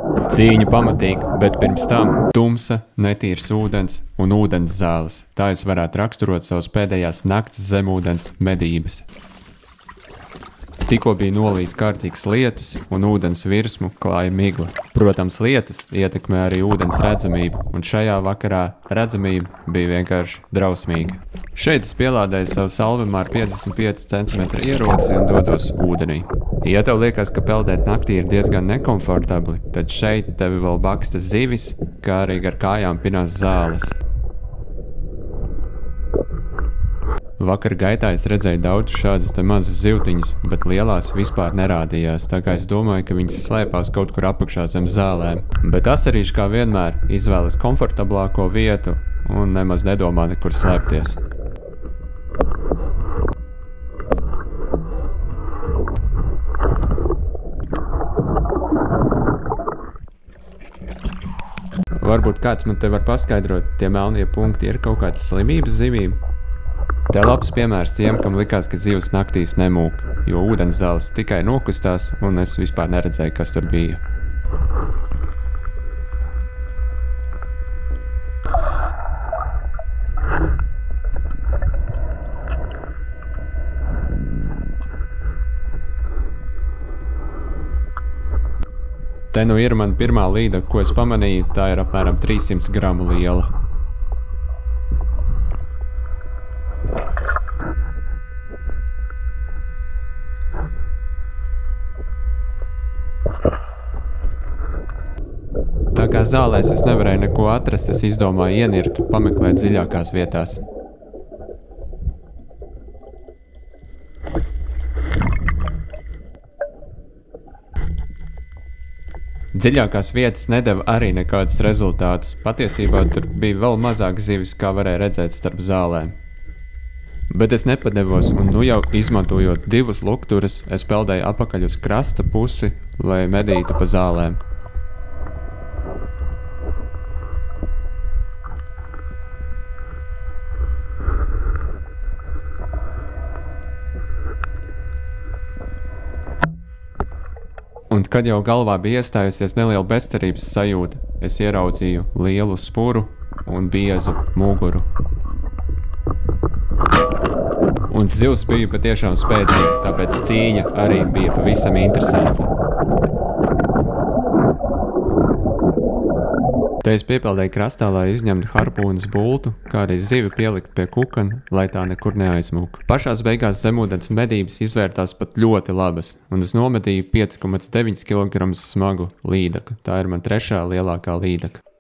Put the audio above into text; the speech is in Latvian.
Cīņa pamatīga, bet pirms tam tumsa, netīrs ūdens un ūdens zāles. Tā jūs varētu raksturot savas pēdējās nakts zemūdens medības. Tikko bija nolījis kārtīgs lietus un ūdens virsmu klāja migla. Protams, lietus ietekmē arī ūdens redzamību, un šajā vakarā redzamība bija vienkārši drausmīga. Šeit es pielādēju savu salvimā ar 55 cm ieroci un dodos ūdenī. Ja tev liekas, ka peldēt naktī ir diezgan nekomfortabli, tad šeit tevi vēl baksta zivis, kā arī ar kājām pinās zāles. Vakar gaitā es redzēju daudz šādas te mazas zivtiņas, bet lielās vispār nerādījās, tā kā es domāju, ka viņas slēpās kaut kur apakšā zem zālēm. Bet asarīši kā vienmēr izvēlas komfortablāko vietu un nemaz nedomā nekur slēpties. Varbūt kāds man te var paskaidrot, tie melnie punkti ir kaut kāds slimības zivīm? Te labs piemērs tiem, kam likās, ka zivs naktīs nemūk, jo ūdens zāles tikai nokustās un es vispār neredzēju, kas tur bija. Te nu ir man pirmā līdaka, ko es pamanīju, tā ir apmēram 300 gramu liela. Tā kā zālēs es nevarēju neko atrast, es izdomāju ienirt un pameklēt dziļākās vietās. Dziļākās vietas nedeva arī nekādus rezultātus. Patiesībā tur bija vēl mazāk zivis, kā varēja redzēt starp zālēm. Bet es nepadevos un nu jau izmantojot 2 lukturus, es peldēju apakaļ uz krasta pusi, lai medītu pa zālēm. Un kad jau galvā bija iestājusies neliela bezcerības sajūta, es ieraudzīju lielu spuru un biezu muguru. Un zivs bija patiešām spēcīga, tāpēc cīņa arī bija pavisam interesanta. Te es piepeldēju krastā, lai izņemtu harpūnas bultu, kā arī zivi pielikt pie kukana, lai tā nekur neaizmūk. Pašās beigās zemūdens medības izvērtās pat ļoti labas, un es nomedīju 5,9 kg smagu līdaku. Tā ir man 3. lielākā līdaka.